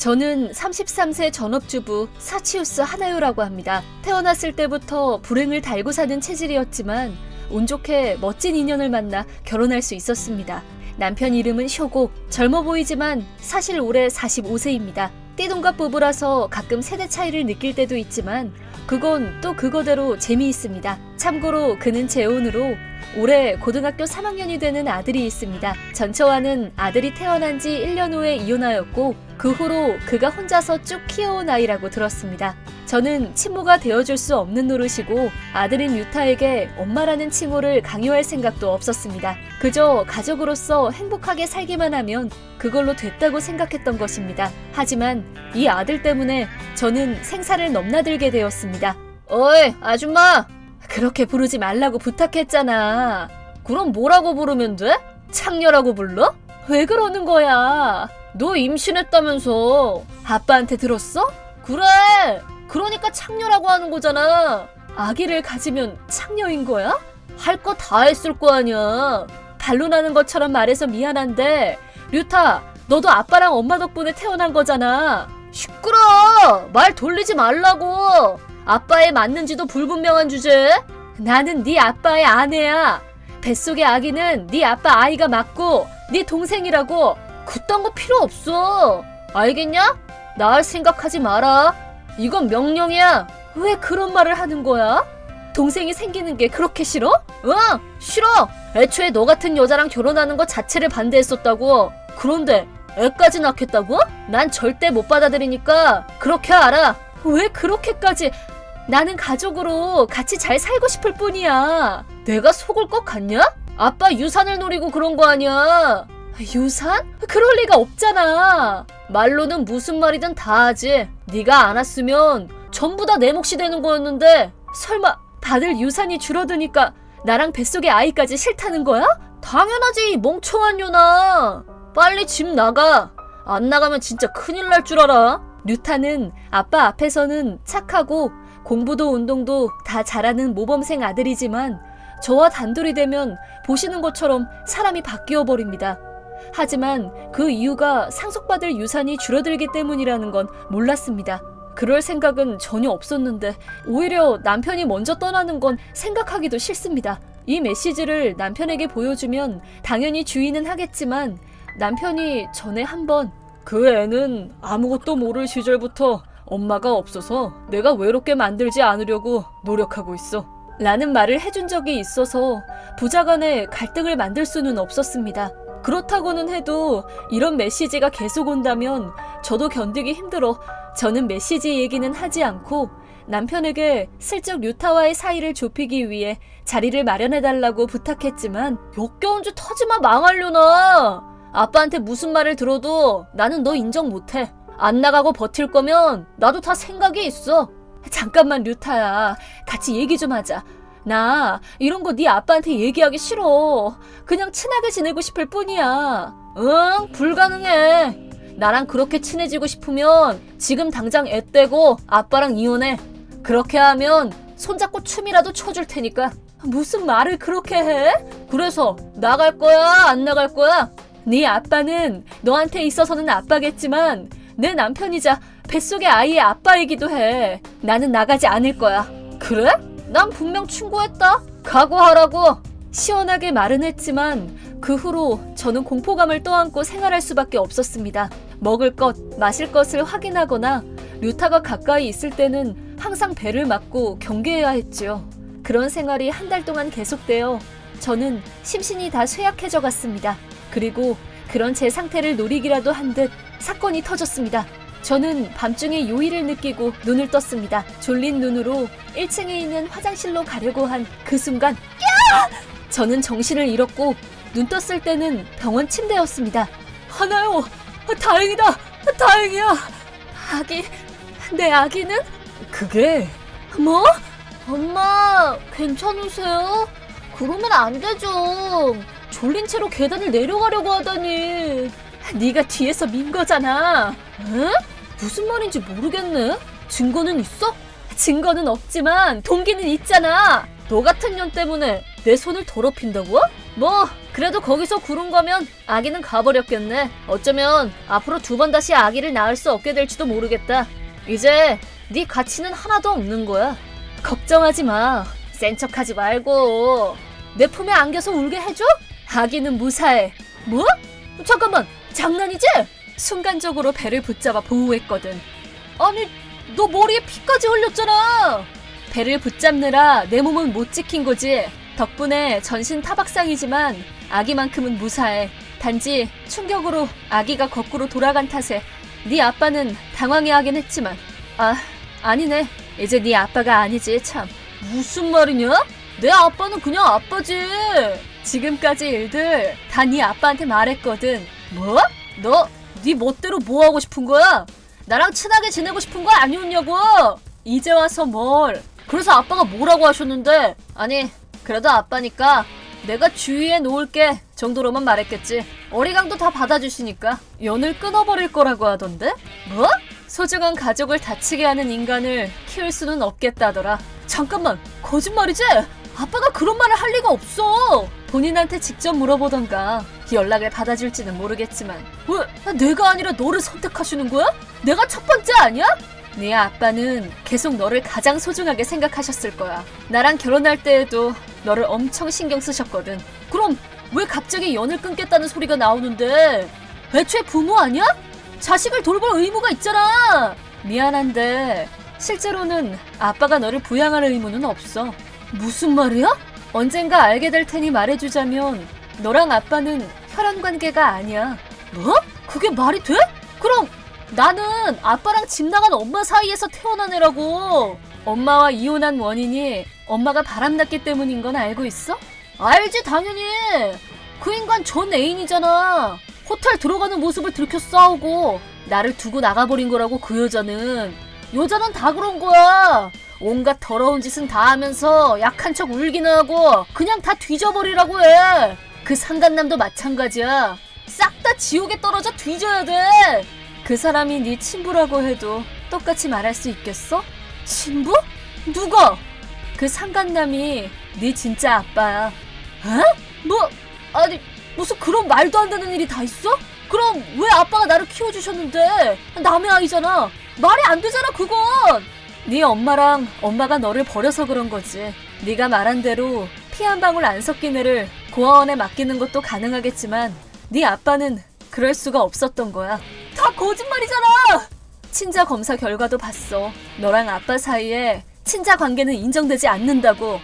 저는 33세 전업주부 사치우스 하나요라고 합니다. 태어났을 때부터 불행을 달고 사는 체질이었지만 운 좋게 멋진 인연을 만나 결혼할 수 있었습니다. 남편 이름은 쇼고, 젊어 보이지만 사실 올해 45세입니다. 띠동갑 부부라서 가끔 세대 차이를 느낄 때도 있지만 그건 또 그거대로 재미있습니다. 참고로 그는 재혼으로 올해 고등학교 3학년이 되는 아들이 있습니다. 전처와는 아들이 태어난 지 1년 후에 이혼하였고 그 후로 그가 혼자서 쭉 키워온 아이라고 들었습니다. 저는 친모가 되어줄 수 없는 노릇이고 아들인 유타에게 엄마라는 칭호를 강요할 생각도 없었습니다. 그저 가족으로서 행복하게 살기만 하면 그걸로 됐다고 생각했던 것입니다. 하지만 이 아들 때문에 저는 생사를 넘나들게 되었습니다. 어이, 아줌마! 그렇게 부르지 말라고 부탁했잖아. 그럼 뭐라고 부르면 돼? 창녀라고 불러? 왜 그러는 거야? 너 임신했다면서. 아빠한테 들었어? 그래! 그러니까 창녀라고 하는 거잖아. 아기를 가지면 창녀인 거야? 할 거 다 했을 거 아니야. 반론하는 것처럼 말해서 미안한데 류타, 너도 아빠랑 엄마 덕분에 태어난 거잖아. 시끄러! 말 돌리지 말라고. 아빠에 맞는지도 불분명한 주제. 나는 네 아빠의 아내야. 뱃속의 아기는 네 아빠 아이가 맞고 네 동생이라고. 그딴 거 필요 없어. 알겠냐? 나을 생각하지 마라. 이건 명령이야. 왜 그런 말을 하는 거야? 동생이 생기는 게 그렇게 싫어? 응, 싫어. 애초에 너 같은 여자랑 결혼하는 것 자체를 반대했었다고. 그런데 애까지 낳겠다고? 난 절대 못 받아들이니까 그렇게 알아. 왜 그렇게까지? 나는 가족으로 같이 잘 살고 싶을 뿐이야. 내가 속을 것 같냐? 아빠 유산을 노리고 그런 거 아니야. 유산? 그럴 리가 없잖아. 말로는 무슨 말이든 다 하지. 네가 안 왔으면 전부 다 내 몫이 되는 거였는데 설마 다들 유산이 줄어드니까 나랑 뱃속의 아이까지 싫다는 거야? 당연하지, 멍청한 년아. 빨리 집 나가. 안 나가면 진짜 큰일 날 줄 알아. 류타는 아빠 앞에서는 착하고 공부도 운동도 다 잘하는 모범생 아들이지만 저와 단둘이 되면 보시는 것처럼 사람이 바뀌어 버립니다. 하지만 그 이유가 상속받을 유산이 줄어들기 때문이라는 건 몰랐습니다. 그럴 생각은 전혀 없었는데 오히려 남편이 먼저 떠나는 건 생각하기도 싫습니다. 이 메시지를 남편에게 보여주면 당연히 주의는 하겠지만 남편이 전에 한번 그 애는 아무것도 모를 시절부터 엄마가 없어서 내가 외롭게 만들지 않으려고 노력하고 있어 라는 말을 해준 적이 있어서 부자간에 갈등을 만들 수는 없었습니다. 그렇다고는 해도 이런 메시지가 계속 온다면 저도 견디기 힘들어 저는 메시지 얘기는 하지 않고 남편에게 슬쩍 류타와의 사이를 좁히기 위해 자리를 마련해달라고 부탁했지만 역겨운 짓 하지마, 망하려나. 아빠한테 무슨 말을 들어도 나는 너 인정 못해. 안 나가고 버틸 거면 나도 다 생각이 있어. 잠깐만 류타야, 같이 얘기 좀 하자. 나 이런 거 네 아빠한테 얘기하기 싫어. 그냥 친하게 지내고 싶을 뿐이야. 응, 불가능해. 나랑 그렇게 친해지고 싶으면 지금 당장 애 떼고 아빠랑 이혼해. 그렇게 하면 손잡고 춤이라도 춰줄 테니까. 무슨 말을 그렇게 해? 그래서 나갈 거야, 안 나갈 거야? 네 아빠는 너한테 있어서는 아빠겠지만 내 남편이자 뱃속의 아이의 아빠이기도 해. 나는 나가지 않을 거야. 그래? 난 분명 충고했다. 각오하라고. 시원하게 말은 했지만 그 후로 저는 공포감을 떠안고 생활할 수밖에 없었습니다. 먹을 것, 마실 것을 확인하거나 류타가 가까이 있을 때는 항상 배를 맞고 경계해야 했지요. 그런 생활이 한 달 동안 계속되어 저는 심신이 다 쇠약해져 갔습니다. 그리고 그런 제 상태를 노리기라도 한 듯 사건이 터졌습니다. 저는 밤중에 요의를 느끼고 눈을 떴습니다. 졸린 눈으로 1층에 있는 화장실로 가려고 한 그 순간 저는 정신을 잃었고 눈 떴을 때는 병원 침대였습니다. 하나요, 다행이다. 다행이야. 아기, 내 아기는? 그게... 뭐? 엄마, 괜찮으세요? 그러면 안 되죠. 졸린 채로 계단을 내려가려고 하다니. 네가 뒤에서 민 거잖아. 응? 무슨 말인지 모르겠네. 증거는 있어? 증거는 없지만 동기는 있잖아. 너 같은 년 때문에 내 손을 더럽힌다고? 뭐 그래도 거기서 구른 거면 아기는 가버렸겠네. 어쩌면 앞으로 2번 다시 아기를 낳을 수 없게 될지도 모르겠다. 이제 네 가치는 하나도 없는 거야. 걱정하지 마. 센 척하지 말고. 내 품에 안겨서 울게 해줘? 아기는 무사해. 뭐? 잠깐만, 장난이지? 순간적으로 배를 붙잡아 보호했거든. 아니, 너 머리에 피까지 흘렸잖아. 배를 붙잡느라 내 몸은 못 지킨 거지. 덕분에 전신 타박상이지만 아기만큼은 무사해. 단지 충격으로 아기가 거꾸로 돌아간 탓에 네 아빠는 당황해하긴 했지만 아니네. 이제 네 아빠가 아니지. 참. 무슨 말이냐? 내 아빠는 그냥 아빠지. 지금까지 일들 다 네 아빠한테 말했거든. 뭐? 너 네 멋대로 뭐 하고 싶은 거야? 나랑 친하게 지내고 싶은 거 아니었냐고? 이제 와서 뭘. 그래서 아빠가 뭐라고 하셨는데? 아니, 그래도 아빠니까 내가 주위에 놓을게 정도로만 말했겠지. 어리광도 다 받아주시니까 연을 끊어버릴 거라고 하던데? 뭐? 소중한 가족을 다치게 하는 인간을 키울 수는 없겠다더라. 잠깐만, 거짓말이지? 아빠가 그런 말을 할 리가 없어. 본인한테 직접 물어보던가. 연락을 받아줄지는 모르겠지만. 왜 내가 아니라 너를 선택하시는 거야? 내가 첫 번째 아니야? 네 아빠는 계속 너를 가장 소중하게 생각하셨을 거야. 나랑 결혼할 때에도 너를 엄청 신경 쓰셨거든. 그럼 왜 갑자기 연을 끊겠다는 소리가 나오는데? 애초에 부모 아니야? 자식을 돌볼 의무가 있잖아. 미안한데 실제로는 아빠가 너를 부양할 의무는 없어. 무슨 말이야? 언젠가 알게 될 테니 말해주자면 너랑 아빠는 혈연관계가 아니야. 뭐? 그게 말이 돼? 그럼 나는 아빠랑 집 나간 엄마 사이에서 태어난 애라고. 엄마와 이혼한 원인이 엄마가 바람났기 때문인 건 알고 있어? 알지, 당연히. 그 인간 전 애인이잖아. 호텔 들어가는 모습을 들켜 싸우고 나를 두고 나가버린 거라고. 그 여자는 다 그런 거야. 온갖 더러운 짓은 다 하면서 약한 척 울기는 하고 그냥 다 뒤져버리라고 해. 그 상간남도 마찬가지야. 싹 다 지옥에 떨어져 뒤져야 돼. 그 사람이 네 친부라고 해도 똑같이 말할 수 있겠어? 친부? 누가? 그 상간남이 네 진짜 아빠야. 에? 뭐? 아니, 무슨 그런 말도 안 되는 일이 다 있어? 그럼 왜 아빠가 나를 키워주셨는데? 남의 아이잖아. 말이 안 되잖아, 그건. 네 엄마랑 엄마가 너를 버려서 그런 거지. 네가 말한 대로 피 한 방울 안 섞인 애를 고아원에 맡기는 것도 가능하겠지만 네 아빠는 그럴 수가 없었던 거야. 다 거짓말이잖아. 친자 검사 결과도 봤어. 너랑 아빠 사이에 친자 관계는 인정되지 않는다고.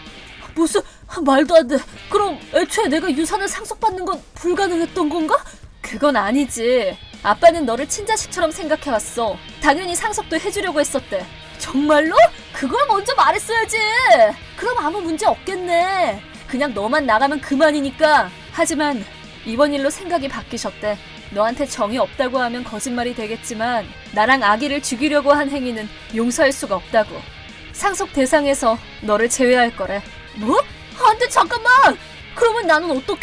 무슨 말도 안 돼. 그럼 애초에 내가 유산을 상속받는 건 불가능했던 건가? 그건 아니지. 아빠는 너를 친자식처럼 생각해왔어. 당연히 상속도 해주려고 했었대. 정말로? 그걸 먼저 말했어야지. 그럼 아무 문제 없겠네. 그냥 너만 나가면 그만이니까. 하지만 이번 일로 생각이 바뀌셨대. 너한테 정이 없다고 하면 거짓말이 되겠지만 나랑 아기를 죽이려고 한 행위는 용서할 수가 없다고. 상속 대상에서 너를 제외할 거래. 뭐? 안 돼, 잠깐만. 그러면 나는 어떡해?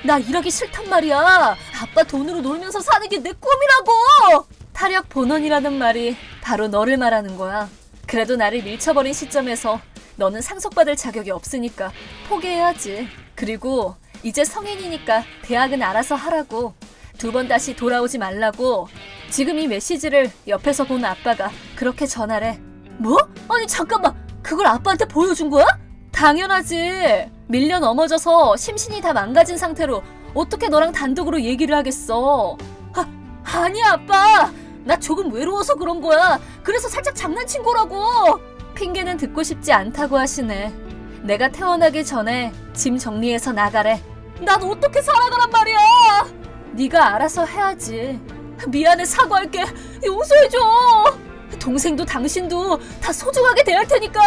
나 일하기 싫단 말이야. 아빠 돈으로 놀면서 사는 게 내 꿈이라고. 타력 본원이라는 말이 바로 너를 말하는 거야. 그래도 나를 밀쳐버린 시점에서 너는 상속받을 자격이 없으니까 포기해야지. 그리고 이제 성인이니까 대학은 알아서 하라고. 2번 다시 돌아오지 말라고. 지금 이 메시지를 옆에서 본 아빠가 그렇게 전하래. 뭐? 아니, 잠깐만. 그걸 아빠한테 보여준 거야? 당연하지. 밀려 넘어져서 심신이 다 망가진 상태로 어떻게 너랑 단독으로 얘기를 하겠어. 아니야, 아빠. 나 조금 외로워서 그런 거야. 그래서 살짝 장난친 거라고. 핑계는 듣고 싶지 않다고 하시네. 내가 태어나기 전에 짐 정리해서 나가래. 난 어떻게 살아가란 말이야. 네가 알아서 해야지. 미안해, 사과할게. 용서해줘. 동생도 당신도 다 소중하게 대할 테니까.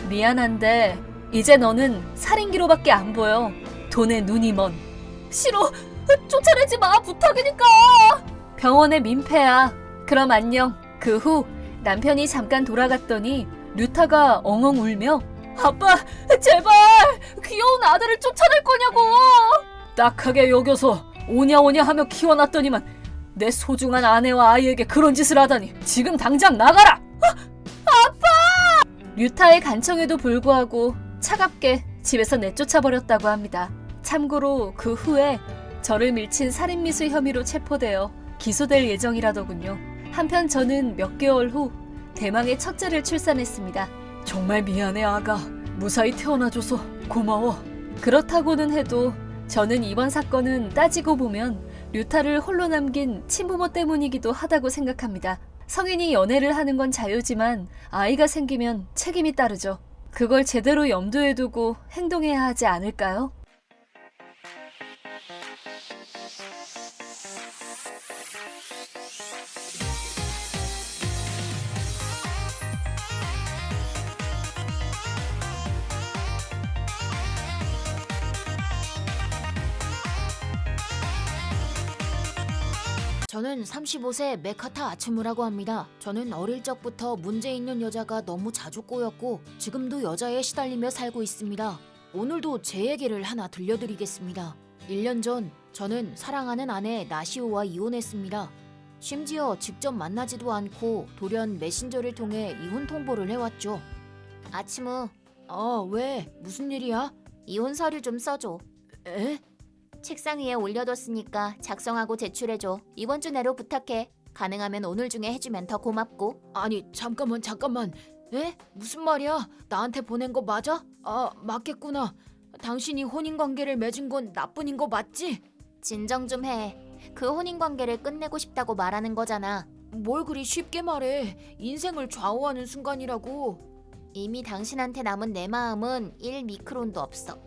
미안한데 이제 너는 살인기로밖에 안 보여. 돈에 눈이 먼. 싫어. 쫓아내지 마. 부탁이니까. 병원에 민폐야. 그럼 안녕. 그 후 남편이 잠깐 돌아갔더니 류타가 엉엉 울며 아빠, 제발 귀여운 아들을 쫓아낼 거냐고. 딱하게 여겨서 오냐오냐 하며 키워놨더니만 내 소중한 아내와 아이에게 그런 짓을 하다니. 지금 당장 나가라. 아빠! 류타의 간청에도 불구하고 차갑게 집에서 내쫓아버렸다고 합니다. 참고로 그 후에 저를 밀친 살인미수 혐의로 체포되어 기소될 예정이라더군요. 한편 저는 몇 개월 후 대망의 첫째를 출산했습니다. 정말 미안해 아가. 무사히 태어나줘서 고마워. 그렇다고는 해도 저는 이번 사건은 따지고 보면 류타를 홀로 남긴 친부모 때문이기도 하다고 생각합니다. 성인이 연애를 하는 건 자유지만 아이가 생기면 책임이 따르죠. 그걸 제대로 염두에 두고 행동해야 하지 않을까요? 저는 35세 메카타 아츠무라고 합니다. 저는 어릴 적부터 문제 있는 여자가 너무 자주 꼬였고 지금도 여자에 시달리며 살고 있습니다. 오늘도 제 얘기를 하나 들려드리겠습니다. 1년 전 저는 사랑하는 아내 나시오와 이혼했습니다. 심지어 직접 만나지도 않고 돌연 메신저를 통해 이혼 통보를 해왔죠. 아츠무. 왜? 무슨 일이야? 이혼 서류 좀 써줘. 에? 책상 위에 올려뒀으니까 작성하고 제출해줘. 이번 주 내로 부탁해. 가능하면 오늘 중에 해주면 더 고맙고. 아니 잠깐만. 에? 무슨 말이야? 나한테 보낸 거 맞아? 맞겠구나. 당신이 혼인관계를 맺은 건 나뿐인 거 맞지? 진정 좀 해. 그 혼인관계를 끝내고 싶다고 말하는 거잖아. 뭘 그리 쉽게 말해. 인생을 좌우하는 순간이라고. 이미 당신한테 남은 내 마음은 1미크론도 없어.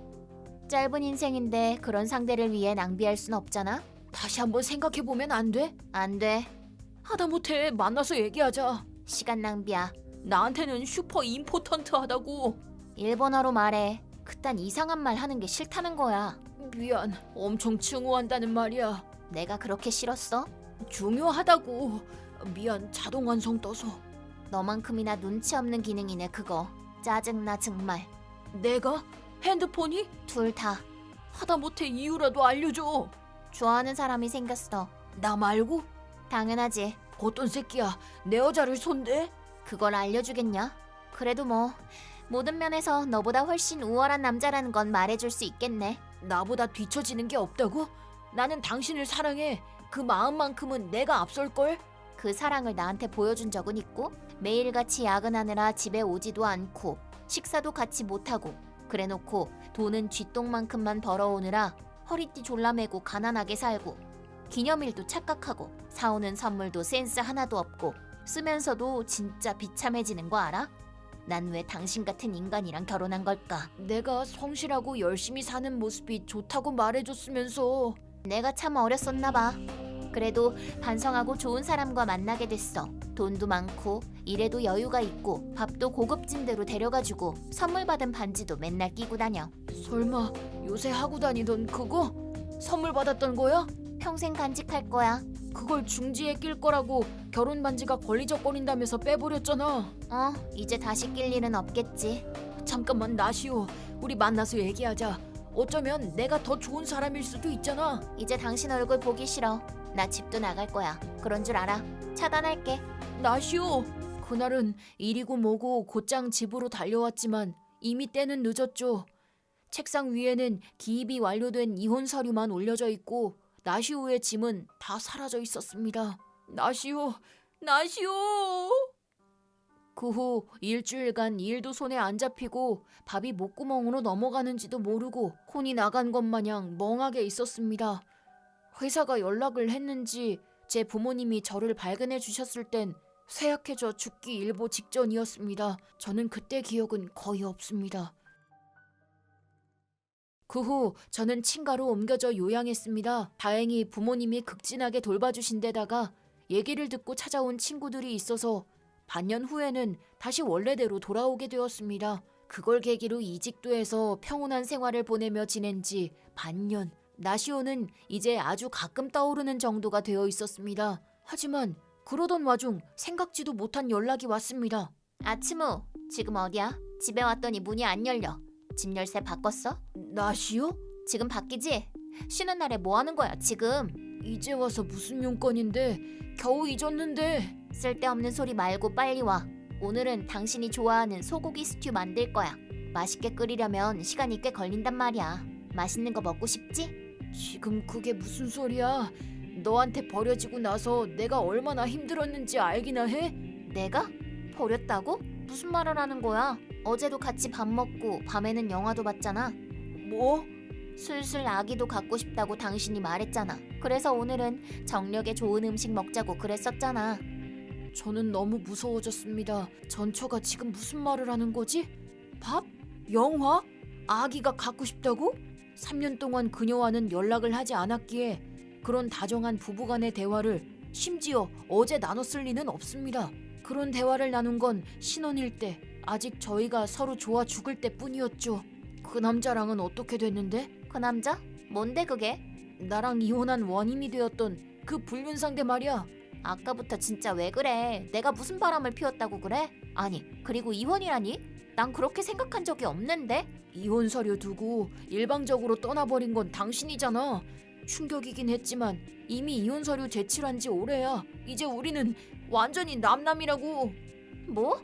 짧은 인생인데 그런 상대를 위해 낭비할 순 없잖아. 다시 한번 생각해보면 안 돼? 안 돼. 하다못해 만나서 얘기하자. 시간 낭비야. 나한테는 슈퍼 임포턴트하다고. 일본어로 말해. 그딴 이상한 말 하는 게 싫다는 거야. 미안. 엄청 증오한다는 말이야. 내가 그렇게 싫었어? 중요하다고. 미안. 자동 완성 떠서. 너만큼이나 눈치 없는 기능이네 그거. 짜증나 정말. 내가? 핸드폰이? 둘 다. 하다못해 이유라도 알려줘. 좋아하는 사람이 생겼어. 나 말고? 당연하지. 어떤 새끼야 내 여자를 손대? 그걸 알려주겠냐? 그래도 뭐 모든 면에서 너보다 훨씬 우월한 남자라는 건 말해줄 수 있겠네. 나보다 뒤처지는 게 없다고? 나는 당신을 사랑해. 그 마음만큼은 내가 앞설걸? 그 사랑을 나한테 보여준 적은 있고 매일같이 야근하느라 집에 오지도 않고 식사도 같이 못하고 그래놓고 돈은 쥐똥만큼만 벌어오느라 허리띠 졸라매고 가난하게 살고 기념일도 착각하고 사오는 선물도 센스 하나도 없고 쓰면서도 진짜 비참해지는 거 알아? 난 왜 당신 같은 인간이랑 결혼한 걸까? 내가 성실하고 열심히 사는 모습이 좋다고 말해줬으면서. 내가 참 어렸었나 봐. 그래도 반성하고 좋은 사람과 만나게 됐어. 돈도 많고 일에도 여유가 있고 밥도 고급진 데로 데려가주고 선물 받은 반지도 맨날 끼고 다녀. 설마 요새 하고 다니던 그거? 선물 받았던 거야? 평생 간직할 거야. 그걸 중지에 낄 거라고 결혼 반지가 걸리적거린다면서 빼버렸잖아. 이제 다시 낄 일은 없겠지. 잠깐만 나시오. 우리 만나서 얘기하자. 어쩌면 내가 더 좋은 사람일 수도 있잖아. 이제 당신 얼굴 보기 싫어. 나 집도 나갈 거야. 그런 줄 알아. 차단할게. 나시오. 그날은 일이고 뭐고 곧장 집으로 달려왔지만 이미 때는 늦었죠. 책상 위에는 기입이 완료된 이혼 서류만 올려져 있고 나시오의 짐은 다 사라져 있었습니다. 나시오. 그 후 일주일간 일도 손에 안 잡히고 밥이 목구멍으로 넘어가는지도 모르고 혼이 나간 것 마냥 멍하게 있었습니다. 회사가 연락을 했는지 제 부모님이 저를 발견해 주셨을 땐 쇠약해져 죽기 일보 직전이었습니다. 저는 그때 기억은 거의 없습니다. 그 후 저는 친가로 옮겨져 요양했습니다. 다행히 부모님이 극진하게 돌봐주신 데다가 얘기를 듣고 찾아온 친구들이 있어서 반년 후에는 다시 원래대로 돌아오게 되었습니다. 그걸 계기로 이직도 해서 평온한 생활을 보내며 지낸 지 반년. 나시오는 이제 아주 가끔 떠오르는 정도가 되어 있었습니다. 하지만 그러던 와중 생각지도 못한 연락이 왔습니다. 아츠무, 지금 어디야? 집에 왔더니 문이 안 열려. 집 열쇠 바꿨어? 나시오? 지금 바뀌지? 쉬는 날에 뭐 하는 거야 지금? 이제 와서 무슨 용건인데 겨우 잊었는데. 쓸데없는 소리 말고 빨리 와. 오늘은 당신이 좋아하는 소고기 스튜 만들 거야. 맛있게 끓이려면 시간이 꽤 걸린단 말이야. 맛있는 거 먹고 싶지? 지금 그게 무슨 소리야? 너한테 버려지고 나서 내가 얼마나 힘들었는지 알기나 해? 내가? 버렸다고? 무슨 말을 하는 거야? 어제도 같이 밥 먹고 밤에는 영화도 봤잖아. 뭐? 슬슬 아기도 갖고 싶다고 당신이 말했잖아. 그래서 오늘은 정력에 좋은 음식 먹자고 그랬었잖아. 저는 너무 무서워졌습니다. 전처가 지금 무슨 말을 하는 거지? 밥? 영화? 아기가 갖고 싶다고? 3년 동안 그녀와는 연락을 하지 않았기에 그런 다정한 부부간의 대화를 심지어 어제 나눴을 리는 없습니다. 그런 대화를 나눈 건 신혼일 때 아직 저희가 서로 좋아 죽을 때뿐이었죠. 그 남자랑은 어떻게 됐는데? 그 남자? 뭔데 그게? 나랑 이혼한 원인이 되었던 그 불륜 상대 말이야. 아까부터 진짜 왜 그래? 내가 무슨 바람을 피웠다고 그래? 아니, 그리고 이혼이라니? 난 그렇게 생각한 적이 없는데? 이혼 서류 두고 일방적으로 떠나버린 건 당신이잖아. 충격이긴 했지만 이미 이혼 서류 제출한 지 오래야. 이제 우리는 완전히 남남이라고. 뭐?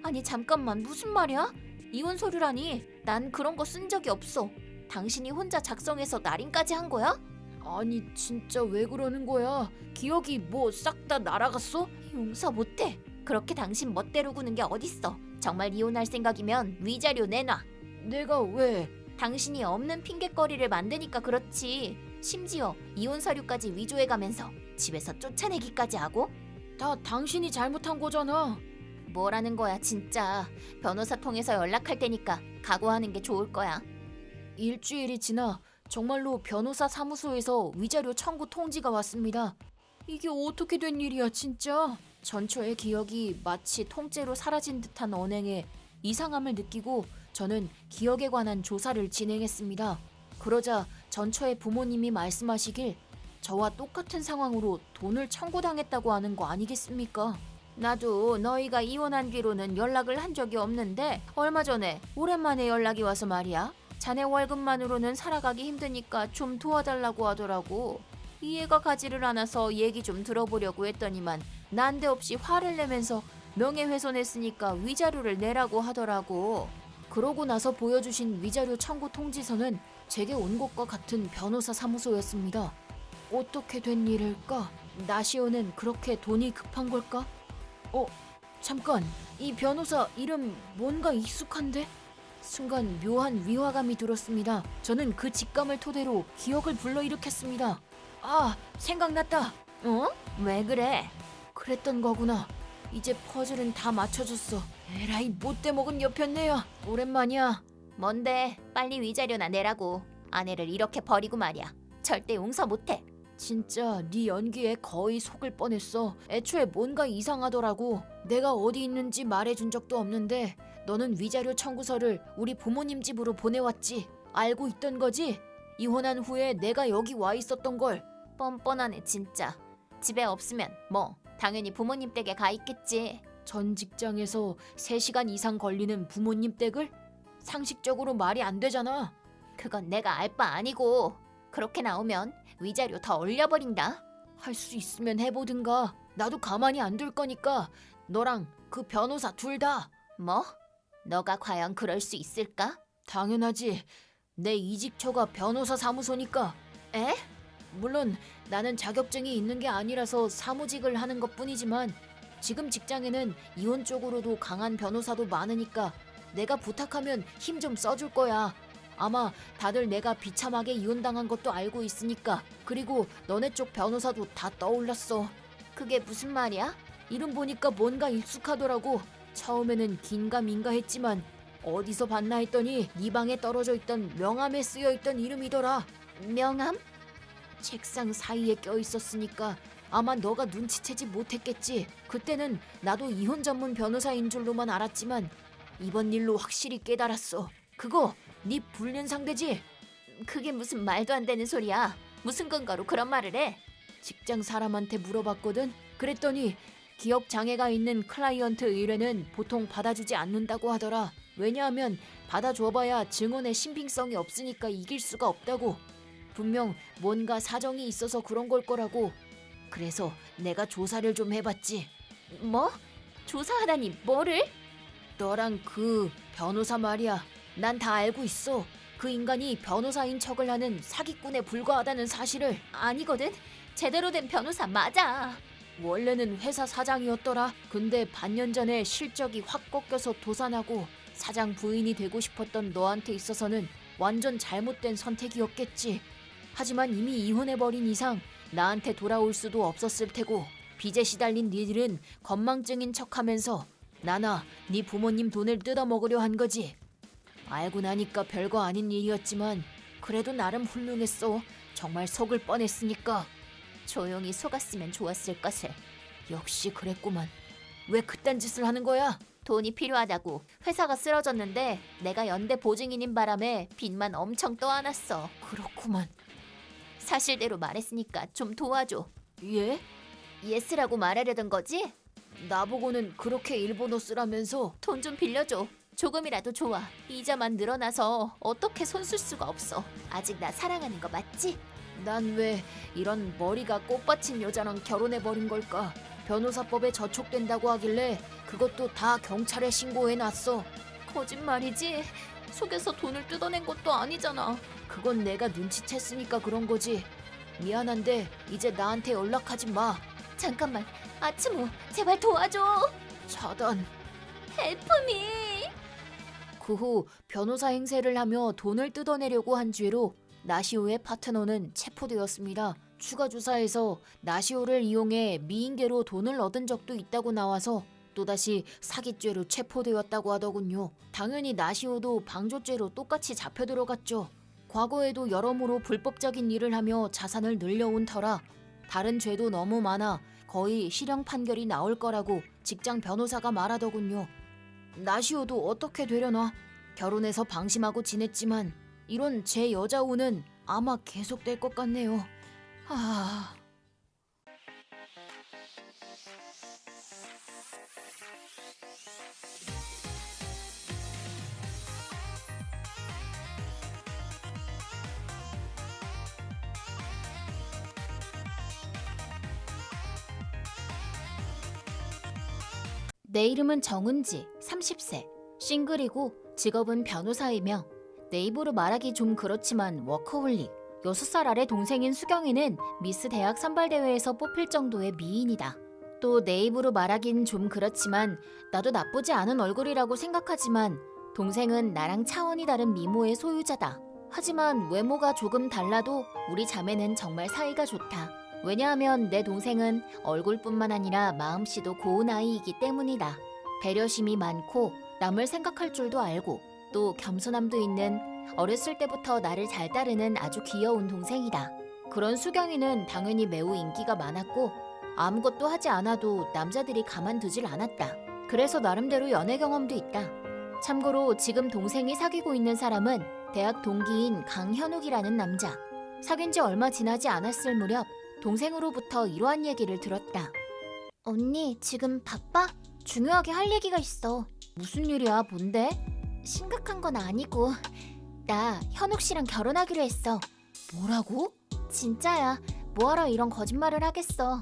아니 잠깐만, 무슨 말이야? 이혼 서류라니? 난 그런 거 쓴 적이 없어. 당신이 혼자 작성해서 날인까지 한 거야? 아니 진짜 왜 그러는 거야? 기억이 뭐 싹 다 날아갔어? 용서 못해. 그렇게 당신 멋대로 구는 게 어딨어. 정말 이혼할 생각이면 위자료 내놔. 내가 왜? 당신이 없는 핑곗거리를 만드니까 그렇지. 심지어 이혼 서류까지 위조해가면서 집에서 쫓아내기까지 하고? 다 당신이 잘못한 거잖아. 뭐라는 거야 진짜. 변호사 통해서 연락할 테니까 각오하는 게 좋을 거야. 일주일이 지나 정말로 변호사 사무소에서 위자료 청구 통지가 왔습니다. 이게 어떻게 된 일이야 진짜. 전처의 기억이 마치 통째로 사라진 듯한 언행에 이상함을 느끼고 저는 기억에 관한 조사를 진행했습니다. 그러자 전처의 부모님이 말씀하시길 저와 똑같은 상황으로 돈을 청구당했다고 하는 거 아니겠습니까? 나도 너희가 이혼한 뒤로는 연락을 한 적이 없는데 얼마 전에 오랜만에 연락이 와서 말이야. 자네 월급만으로는 살아가기 힘드니까 좀 도와달라고 하더라고. 이해가 가지를 않아서 얘기 좀 들어보려고 했더니만 난데없이 화를 내면서 명예훼손했으니까 위자료를 내라고 하더라고. 그러고 나서 보여주신 위자료 청구 통지서는 제게 온 것과 같은 변호사 사무소였습니다. 어떻게 된 일일까? 나시오는 그렇게 돈이 급한 걸까? 잠깐, 이 변호사 이름 뭔가 익숙한데? 순간 묘한 위화감이 들었습니다. 저는 그 직감을 토대로 기억을 불러일으켰습니다. 아, 생각났다. 어? 왜 그래? 그랬던 거구나. 이제 퍼즐은 다 맞춰졌어. 에라이 못돼 먹은 여편네야. 오랜만이야. 뭔데? 빨리 위자료나 내라고. 아내를 이렇게 버리고 말이야. 절대 용서 못해. 진짜 네 연기에 거의 속을 뻔했어. 애초에 뭔가 이상하더라고. 내가 어디 있는지 말해준 적도 없는데 너는 위자료 청구서를 우리 부모님 집으로 보내왔지. 알고 있던 거지? 이혼한 후에 내가 여기 와 있었던 걸. 뻔뻔하네 진짜. 집에 없으면 뭐 당연히 부모님 댁에 가 있겠지. 전 직장에서 3시간 이상 걸리는 부모님 댁을? 상식적으로 말이 안 되잖아. 그건 내가 알 바 아니고. 그렇게 나오면 위자료 더 올려버린다. 할 수 있으면 해보든가. 나도 가만히 안 둘 거니까 너랑 그 변호사 둘 다. 뭐? 너가 과연 그럴 수 있을까? 당연하지. 내 이직처가 변호사 사무소니까. 에? 물론 나는 자격증이 있는 게 아니라서 사무직을 하는 것뿐이지만 지금 직장에는 이혼 쪽으로도 강한 변호사도 많으니까 내가 부탁하면 힘 좀 써줄 거야. 아마 다들 내가 비참하게 이혼당한 것도 알고 있으니까. 그리고 너네 쪽 변호사도 다 떠올랐어. 그게 무슨 말이야? 이름 보니까 뭔가 익숙하더라고. 처음에는 긴가민가 했지만 어디서 봤나 했더니 네 방에 떨어져 있던 명함에 쓰여있던 이름이더라. 명함? 책상 사이에 껴있었으니까 아마 너가 눈치채지 못했겠지. 그때는 나도 이혼 전문 변호사인 줄로만 알았지만 이번 일로 확실히 깨달았어. 그거 네 불륜 상대지? 그게 무슨 말도 안 되는 소리야. 무슨 근거로 그런 말을 해? 직장 사람한테 물어봤거든. 그랬더니 기억 장애가 있는 클라이언트 의뢰는 보통 받아주지 않는다고 하더라. 왜냐하면 받아줘봐야 증언의 신빙성이 없으니까 이길 수가 없다고. 분명 뭔가 사정이 있어서 그런 걸 거라고. 그래서 내가 조사를 좀 해봤지. 뭐? 조사하다니 뭐를? 너랑 그 변호사 말이야. 난 다 알고 있어. 그 인간이 변호사인 척을 하는 사기꾼에 불과하다는 사실을. 아니거든. 제대로 된 변호사 맞아. 원래는 회사 사장이었더라. 근데 반년 전에 실적이 확 꺾여서 도산하고 사장 부인이 되고 싶었던 너한테 있어서는 완전 잘못된 선택이었겠지. 하지만 이미 이혼해버린 이상 나한테 돌아올 수도 없었을 테고, 빚에 시달린 니들은 건망증인 척하면서 나나 네 부모님 돈을 뜯어먹으려 한 거지. 알고 나니까 별거 아닌 일이었지만 그래도 나름 훌륭했어. 정말 속을 뻔했으니까. 조용히 속았으면 좋았을 것을. 역시 그랬구만. 왜 그딴 짓을 하는 거야? 돈이 필요하다고. 회사가 쓰러졌는데 내가 연대 보증인인 바람에 빚만 엄청 떠안았어. 그렇구만. 사실대로 말했으니까 좀 도와줘. 예? 예스라고 말하려던 거지? 나보고는 그렇게 일본어 쓰라면서. 돈 좀 빌려줘. 조금이라도 좋아. 이자만 늘어나서 어떻게 손 쓸 수가 없어. 아직 나 사랑하는 거 맞지? 난 왜 이런 머리가 꽃받친 여자랑 결혼해버린 걸까? 변호사법에 저촉된다고 하길래 그것도 다 경찰에 신고해놨어. 거짓말이지? 속여서 돈을 뜯어낸 것도 아니잖아. 그건 내가 눈치챘으니까 그런 거지. 미안한데 이제 나한테 연락하지 마. 잠깐만. 아츠모, 제발 도와줘. 차단. 헬프미. 그 후 변호사 행세를 하며 돈을 뜯어내려고 한 죄로 나시오의 파트너는 체포되었습니다. 추가 조사에서 나시오를 이용해 미인계로 돈을 얻은 적도 있다고 나와서 또다시 사기죄로 체포되었다고 하더군요. 당연히 나시오도 방조죄로 똑같이 잡혀 들어갔죠. 과거에도 여러모로 불법적인 일을 하며 자산을 늘려온 터라 다른 죄도 너무 많아 거의 실형 판결이 나올 거라고 직장 변호사가 말하더군요. 나시오도 어떻게 되려나? 결혼해서 방심하고 지냈지만 이런 제 여자우는 아마 계속될 것 같네요. 내 이름은 정은지, 30세. 싱글이고 직업은 변호사이며 내 입으로 말하기 좀 그렇지만 워커홀릭. 6살 아래 동생인 수경이는 미스 대학 선발대회에서 뽑힐 정도의 미인이다. 또 내 입으로 말하긴 좀 그렇지만 나도 나쁘지 않은 얼굴이라고 생각하지만 동생은 나랑 차원이 다른 미모의 소유자다. 하지만 외모가 조금 달라도 우리 자매는 정말 사이가 좋다. 왜냐하면 내 동생은 얼굴뿐만 아니라 마음씨도 고운 아이이기 때문이다. 배려심이 많고 남을 생각할 줄도 알고 또 겸손함도 있는 어렸을 때부터 나를 잘 따르는 아주 귀여운 동생이다. 그런 수경이는 당연히 매우 인기가 많았고 아무것도 하지 않아도 남자들이 가만두질 않았다. 그래서 나름대로 연애 경험도 있다. 참고로 지금 동생이 사귀고 있는 사람은 대학 동기인 강현욱이라는 남자. 사귄 지 얼마 지나지 않았을 무렵 동생으로부터 이러한 얘기를 들었다. 언니, 지금 바빠? 중요하게 할 얘기가 있어. 무슨 일이야, 뭔데? 심각한 건 아니고 나 현욱 씨랑 결혼하기로 했어. 뭐라고? 진짜야. 뭐하러 이런 거짓말을 하겠어.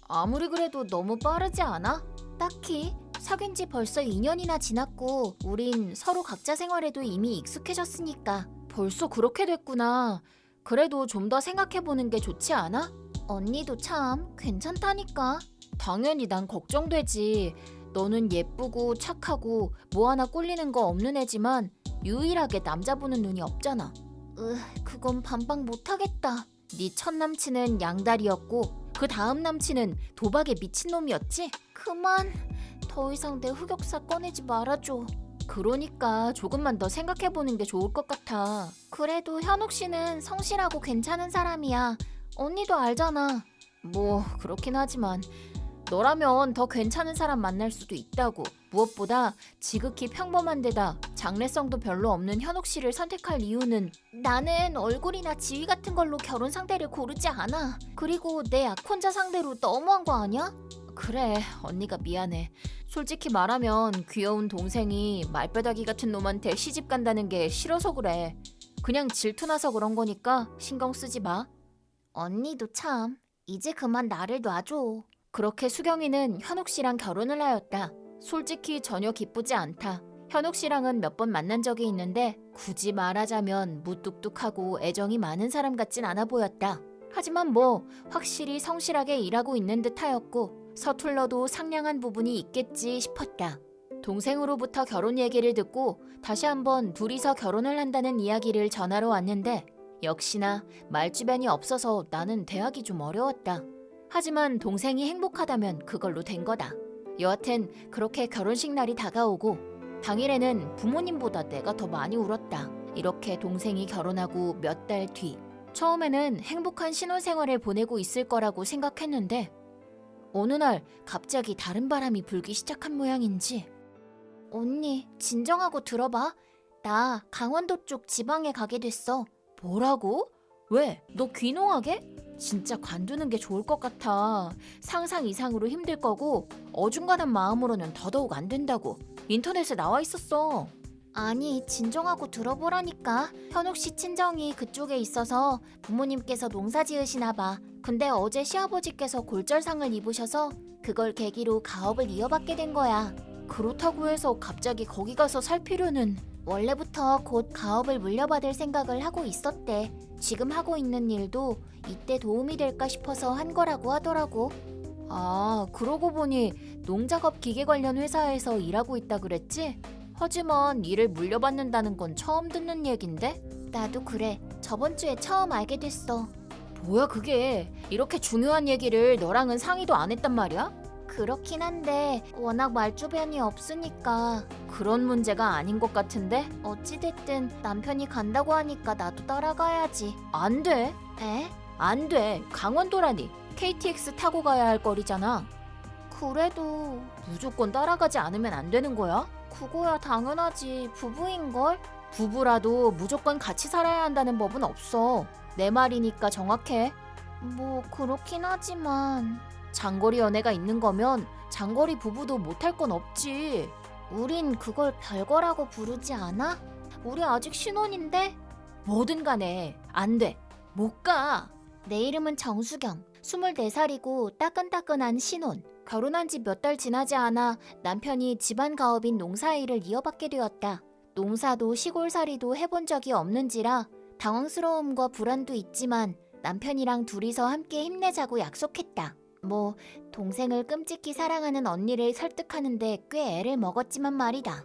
아무리 그래도 너무 빠르지 않아? 딱히 사귄 지 벌써 2년이나 지났고 우린 서로 각자 생활에도 이미 익숙해졌으니까. 벌써 그렇게 됐구나. 그래도 좀 더 생각해보는 게 좋지 않아? 언니도 참 괜찮다니까. 당연히 난 걱정되지. 너는 예쁘고 착하고 뭐 하나 꼴리는 거 없는 애지만 유일하게 남자 보는 눈이 없잖아. 그건 반박 못하겠다. 네 첫 남친은 양다리였고 그 다음 남친은 도박에 미친놈이었지? 그만. 더 이상 내 흑역사 꺼내지 말아줘. 그러니까 조금만 더 생각해보는 게 좋을 것 같아. 그래도 현욱 씨는 성실하고 괜찮은 사람이야. 언니도 알잖아. 뭐 그렇긴 하지만 너라면 더 괜찮은 사람 만날 수도 있다고. 무엇보다 지극히 평범한 데다 장래성도 별로 없는 현욱 씨를 선택할 이유는 나는 얼굴이나 지위 같은 걸로 결혼 상대를 고르지 않아. 그리고 내 약혼자 상대로 너무한 거 아니야? 그래, 언니가 미안해. 솔직히 말하면 귀여운 동생이 말뼈다귀 같은 놈한테 시집 간다는 게 싫어서 그래. 그냥 질투나서 그런 거니까 신경 쓰지 마. 언니도 참. 이제 그만 나를 놔줘. 그렇게 수경이는 현욱 씨랑 결혼을 하였다. 솔직히 전혀 기쁘지 않다. 현욱 씨랑은 몇 번 만난 적이 있는데 굳이 말하자면 무뚝뚝하고 애정이 많은 사람 같진 않아 보였다. 하지만 뭐 확실히 성실하게 일하고 있는 듯하였고 서툴러도 상냥한 부분이 있겠지 싶었다. 동생으로부터 결혼 얘기를 듣고 다시 한번 둘이서 결혼을 한다는 이야기를 전하러 왔는데 역시나 말주변이 없어서 나는 대하기 좀 어려웠다. 하지만 동생이 행복하다면 그걸로 된 거다. 여하튼 그렇게 결혼식 날이 다가오고 당일에는 부모님보다 내가 더 많이 울었다. 이렇게 동생이 결혼하고 몇 달 뒤 처음에는 행복한 신혼생활을 보내고 있을 거라고 생각했는데 어느 날 갑자기 다른 바람이 불기 시작한 모양인지 언니 진정하고 들어봐. 나 강원도 쪽 지방에 가게 됐어. 뭐라고? 왜? 너 귀농하게? 진짜 관두는 게 좋을 것 같아. 상상 이상으로 힘들 거고 어중간한 마음으로는 더더욱 안 된다고 인터넷에 나와 있었어. 아니 진정하고 들어보라니까. 현욱 씨 친정이 그쪽에 있어서 부모님께서 농사 지으시나 봐. 근데 어제 시아버지께서 골절상을 입으셔서 그걸 계기로 가업을 이어받게 된 거야. 그렇다고 해서 갑자기 거기 가서 살 필요는... 원래부터 곧 가업을 물려받을 생각을 하고 있었대. 지금 하고 있는 일도 이때 도움이 될까 싶어서 한 거라고 하더라고. 아, 그러고 보니 농작업 기계 관련 회사에서 일하고 있다 그랬지? 하지만 일을 물려받는다는 건 처음 듣는 얘긴데? 나도 그래. 저번 주에 처음 알게 됐어. 뭐야 그게? 이렇게 중요한 얘기를 너랑은 상의도 안 했단 말이야? 그렇긴 한데 워낙 말주변이 없으니까. 그런 문제가 아닌 것 같은데? 어찌됐든 남편이 간다고 하니까 나도 따라가야지. 안 돼. 에? 안 돼. 강원도라니. KTX 타고 가야 할 거리잖아. 그래도 무조건 따라가지 않으면 안 되는 거야? 그거야 당연하지. 부부인걸? 부부라도 무조건 같이 살아야 한다는 법은 없어. 내 말이니까 정확해. 뭐 그렇긴 하지만... 장거리 연애가 있는 거면 장거리 부부도 못할 건 없지. 우린 그걸 별거라고 부르지 않아? 우리 아직 신혼인데? 뭐든 간에 안 돼. 못 가. 내 이름은 정수경. 24살이고 따끈따끈한 신혼. 결혼한 지 몇 달 지나지 않아 남편이 집안 가업인 농사일을 이어받게 되었다. 농사도 시골살이도 해본 적이 없는지라 당황스러움과 불안도 있지만 남편이랑 둘이서 함께 힘내자고 약속했다. 뭐 동생을 끔찍히 사랑하는 언니를 설득하는데 꽤 애를 먹었지만 말이다.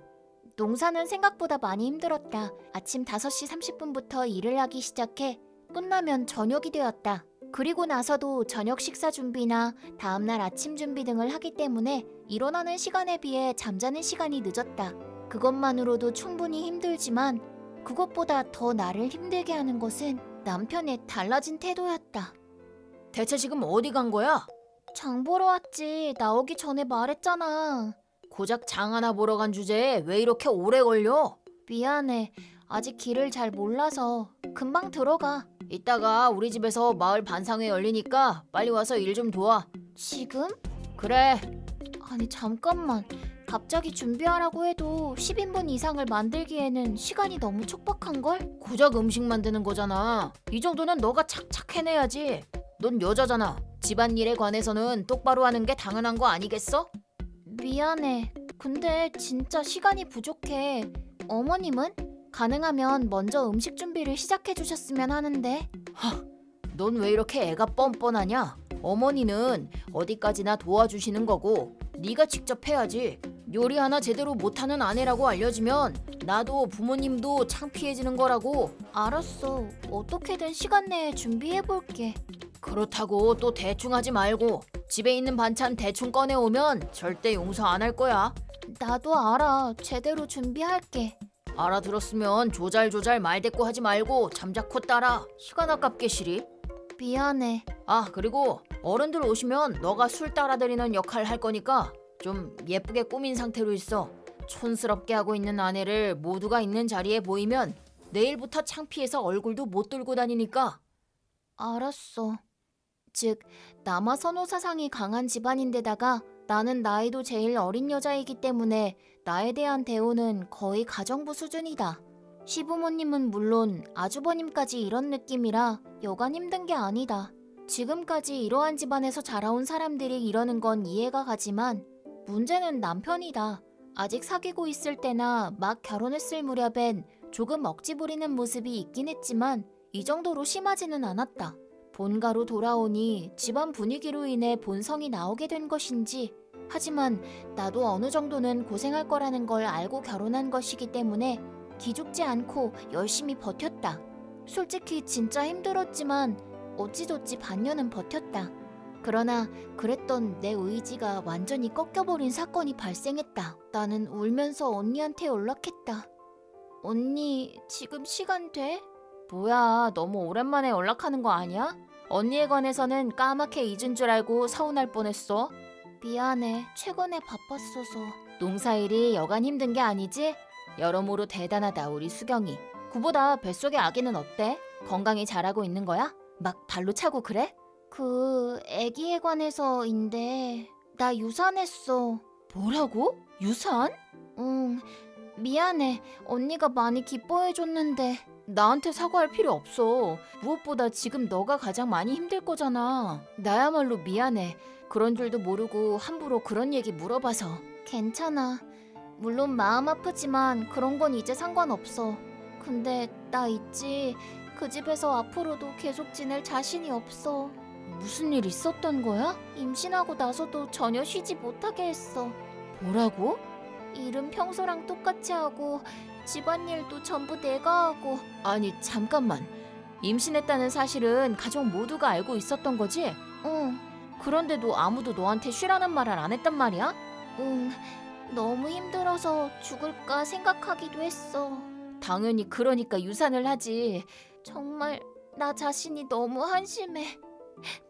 농사는 생각보다 많이 힘들었다. 아침 5시 30분부터 일을 하기 시작해 끝나면 저녁이 되었다. 그리고 나서도 저녁 식사 준비나 다음날 아침 준비 등을 하기 때문에 일어나는 시간에 비해 잠자는 시간이 늦었다. 그것만으로도 충분히 힘들지만 그것보다 더 나를 힘들게 하는 것은 남편의 달라진 태도였다. 대체 지금 어디 간 거야? 장 보러 왔지. 나오기 전에 말했잖아. 고작 장 하나 보러 간 주제에 왜 이렇게 오래 걸려? 미안해. 아직 길을 잘 몰라서. 금방 들어가. 이따가 우리 집에서 마을 반상회 열리니까 빨리 와서 일 좀 도와. 지금? 그래. 아니 잠깐만. 갑자기 준비하라고 해도 10인분 이상을 만들기에는 시간이 너무 촉박한걸? 고작 음식 만드는 거잖아. 이 정도는 너가 착착 해내야지. 넌 여자잖아. 집안일에 관해서는 똑바로 하는 게 당연한 거 아니겠어? 미안해. 근데 진짜 시간이 부족해. 어머님은? 가능하면 먼저 음식 준비를 시작해 주셨으면 하는데. 넌 왜 이렇게 애가 뻔뻔하냐? 어머니는 어디까지나 도와주시는 거고 네가 직접 해야지. 요리 하나 제대로 못하는 아내라고 알려지면 나도 부모님도 창피해지는 거라고. 알았어. 어떻게든 시간 내에 준비해볼게. 그렇다고 또 대충 하지 말고 집에 있는 반찬 대충 꺼내오면 절대 용서 안 할 거야. 나도 알아. 제대로 준비할게. 알아들었으면 조잘조잘 말대꾸 하지 말고 잠자코 따라. 시간 아깝게 시리. 미안해. 아 그리고 어른들 오시면 너가 술 따라드리는 역할 할 거니까 좀 예쁘게 꾸민 상태로 있어. 촌스럽게 하고 있는 아내를 모두가 있는 자리에 보이면 내일부터 창피해서 얼굴도 못 들고 다니니까. 알았어. 즉 남아 선호 사상이 강한 집안인데다가 나는 나이도 제일 어린 여자이기 때문에 나에 대한 대우는 거의 가정부 수준이다. 시부모님은 물론 아주버님까지 이런 느낌이라 여간 힘든 게 아니다. 지금까지 이러한 집안에서 자라온 사람들이 이러는 건 이해가 가지만 문제는 남편이다. 아직 사귀고 있을 때나 막 결혼했을 무렵엔 조금 억지 부리는 모습이 있긴 했지만 이 정도로 심하지는 않았다. 본가로 돌아오니 집안 분위기로 인해 본성이 나오게 된 것인지, 하지만 나도 어느 정도는 고생할 거라는 걸 알고 결혼한 것이기 때문에 기죽지 않고 열심히 버텼다. 솔직히 진짜 힘들었지만 어찌저찌 반년은 버텼다. 그러나 그랬던 내 의지가 완전히 꺾여버린 사건이 발생했다. 나는 울면서 언니한테 연락했다. 언니, 지금 시간 돼? 뭐야, 너무 오랜만에 연락하는 거 아니야? 언니에 관해서는 까맣게 잊은 줄 알고 서운할 뻔했어. 미안해, 최근에 바빴어서. 농사일이 여간 힘든 게 아니지? 여러모로 대단하다, 우리 수경이. 그보다 뱃속의 아기는 어때? 건강히 자라고 있는 거야? 막 발로 차고 그래? 아기에 관해서인데 나 유산했어. 뭐라고? 유산? 응, 미안해. 언니가 많이 기뻐해줬는데. 나한테 사과할 필요 없어. 무엇보다 지금 너가 가장 많이 힘들 거잖아. 나야말로 미안해. 그런 줄도 모르고 함부로 그런 얘기 물어봐서. 괜찮아. 물론 마음 아프지만 그런 건 이제 상관없어. 근데 나 있지. 그 집에서 앞으로도 계속 지낼 자신이 없어. 무슨 일 있었던 거야? 임신하고 나서도 전혀 쉬지 못하게 했어. 뭐라고? 일은 평소랑 똑같이 하고 집안일도 전부 내가 하고. 아니 잠깐만, 임신했다는 사실은 가족 모두가 알고 있었던 거지? 응. 그런데도 아무도 너한테 쉬라는 말을 안 했단 말이야? 응. 너무 힘들어서 죽을까 생각하기도 했어. 당연히 그러니까 유산을 하지. 정말 나 자신이 너무 한심해.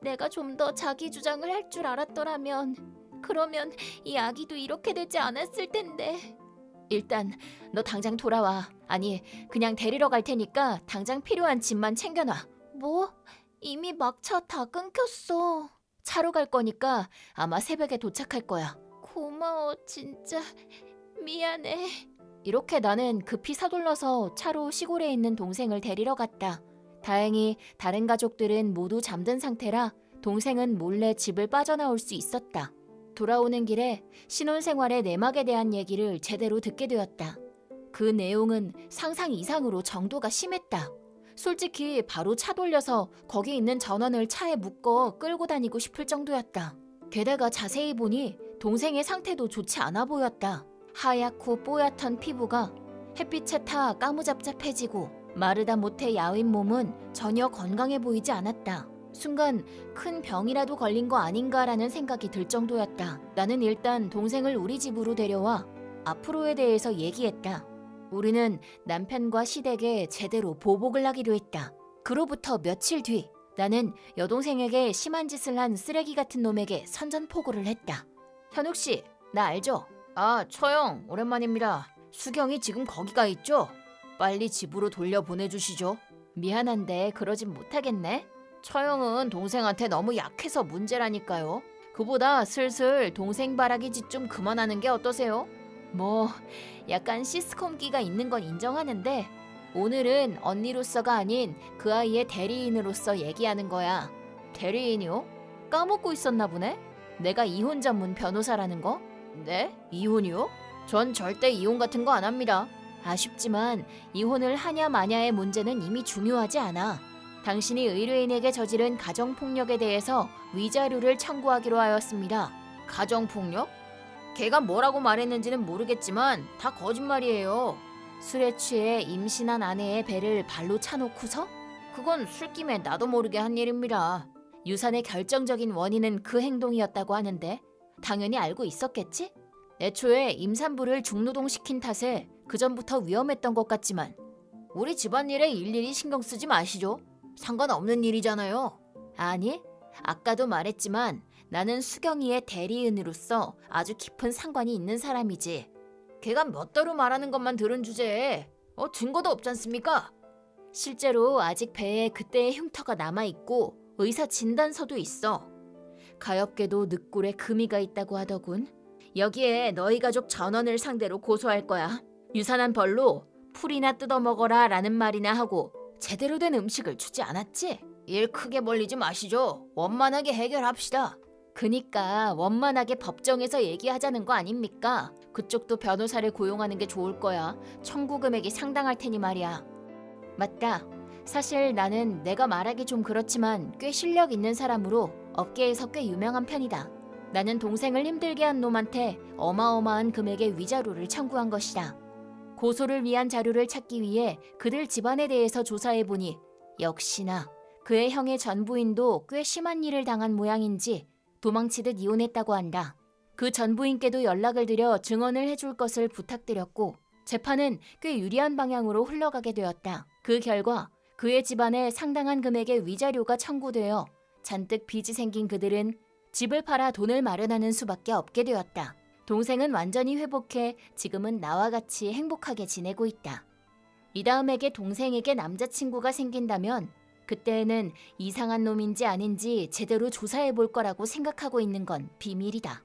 내가 좀 더 자기 주장을 할 줄 알았더라면, 그러면 이 아기도 이렇게 되지 않았을 텐데. 일단 너 당장 돌아와. 아니, 그냥 데리러 갈 테니까 당장 필요한 짐만 챙겨놔. 뭐? 이미 막차 다 끊겼어. 차로 갈 거니까 아마 새벽에 도착할 거야. 고마워, 진짜 미안해. 이렇게 나는 급히 서둘러서 차로 시골에 있는 동생을 데리러 갔다. 다행히 다른 가족들은 모두 잠든 상태라 동생은 몰래 집을 빠져나올 수 있었다. 돌아오는 길에 신혼생활의 내막에 대한 얘기를 제대로 듣게 되었다. 그 내용은 상상 이상으로 정도가 심했다. 솔직히 바로 차 돌려서 거기 있는 전원을 차에 묶어 끌고 다니고 싶을 정도였다. 게다가 자세히 보니 동생의 상태도 좋지 않아 보였다. 하얗고 뽀얗던 피부가 햇빛에 타 까무잡잡해지고 마르다 못해 야윈 몸은 전혀 건강해 보이지 않았다. 순간 큰 병이라도 걸린 거 아닌가라는 생각이 들 정도였다. 나는 일단 동생을 우리 집으로 데려와 앞으로에 대해서 얘기했다. 우리는 남편과 시댁에 제대로 보복을 하기로 했다. 그로부터 며칠 뒤 나는 여동생에게 심한 짓을 한 쓰레기 같은 놈에게 선전포고를 했다. 현욱 씨, 나 알죠? 아, 처형, 오랜만입니다. 수경이 지금 거기가 있죠? 빨리 집으로 돌려보내주시죠. 미안한데 그러진 못하겠네. 처형은 동생한테 너무 약해서 문제라니까요. 그보다 슬슬 동생 바라기 짓 좀 그만하는 게 어떠세요? 뭐 약간 시스콤기가 있는 건 인정하는데 오늘은 언니로서가 아닌 그 아이의 대리인으로서 얘기하는 거야. 대리인이요? 까먹고 있었나 보네? 내가 이혼 전문 변호사라는 거? 네? 이혼이요? 전 절대 이혼 같은 거 안 합니다. 아쉽지만 이혼을 하냐 마냐의 문제는 이미 중요하지 않아. 당신이 의뢰인에게 저지른 가정폭력에 대해서 위자료를 청구하기로 하였습니다. 가정폭력? 걔가 뭐라고 말했는지는 모르겠지만 다 거짓말이에요. 술에 취해 임신한 아내의 배를 발로 차놓고서? 그건 술김에 나도 모르게 한 일입니다. 유산의 결정적인 원인은 그 행동이었다고 하는데 당연히 알고 있었겠지? 애초에 임산부를 중노동시킨 탓에 그전부터 위험했던 것 같지만 우리 집안일에 일일이 신경 쓰지 마시죠. 상관없는 일이잖아요. 아니, 아까도 말했지만 나는 수경이의 대리인으로서 아주 깊은 상관이 있는 사람이지. 걔가 몇 달로 말하는 것만 들은 주제에 증거도 없지 않습니까? 실제로 아직 배에 그때의 흉터가 남아있고 의사 진단서도 있어. 가엾게도 늑골에 금이가 있다고 하더군. 여기에 너희 가족 전원을 상대로 고소할 거야. 유산한 벌로 풀이나 뜯어먹어라 라는 말이나 하고 제대로 된 음식을 주지 않았지? 일 크게 벌리지 마시죠. 원만하게 해결합시다. 그니까 원만하게 법정에서 얘기하자는 거 아닙니까? 그쪽도 변호사를 고용하는 게 좋을 거야. 청구 금액이 상당할 테니 말이야. 맞다. 사실 나는 내가 말하기 좀 그렇지만 꽤 실력 있는 사람으로 업계에서 꽤 유명한 편이다. 나는 동생을 힘들게 한 놈한테 어마어마한 금액의 위자료를 청구한 것이다. 고소를 위한 자료를 찾기 위해 그들 집안에 대해서 조사해보니 역시나 그의 형의 전 부인도 꽤 심한 일을 당한 모양인지 도망치듯 이혼했다고 한다. 그 전 부인께도 연락을 드려 증언을 해줄 것을 부탁드렸고 재판은 꽤 유리한 방향으로 흘러가게 되었다. 그 결과 그의 집안에 상당한 금액의 위자료가 청구되어 잔뜩 빚이 생긴 그들은 집을 팔아 돈을 마련하는 수밖에 없게 되었다. 동생은 완전히 회복해 지금은 나와 같이 행복하게 지내고 있다. 이 다음에게 동생에게 남자친구가 생긴다면 그때는 이상한 놈인지 아닌지 제대로 조사해 볼 거라고 생각하고 있는 건 비밀이다.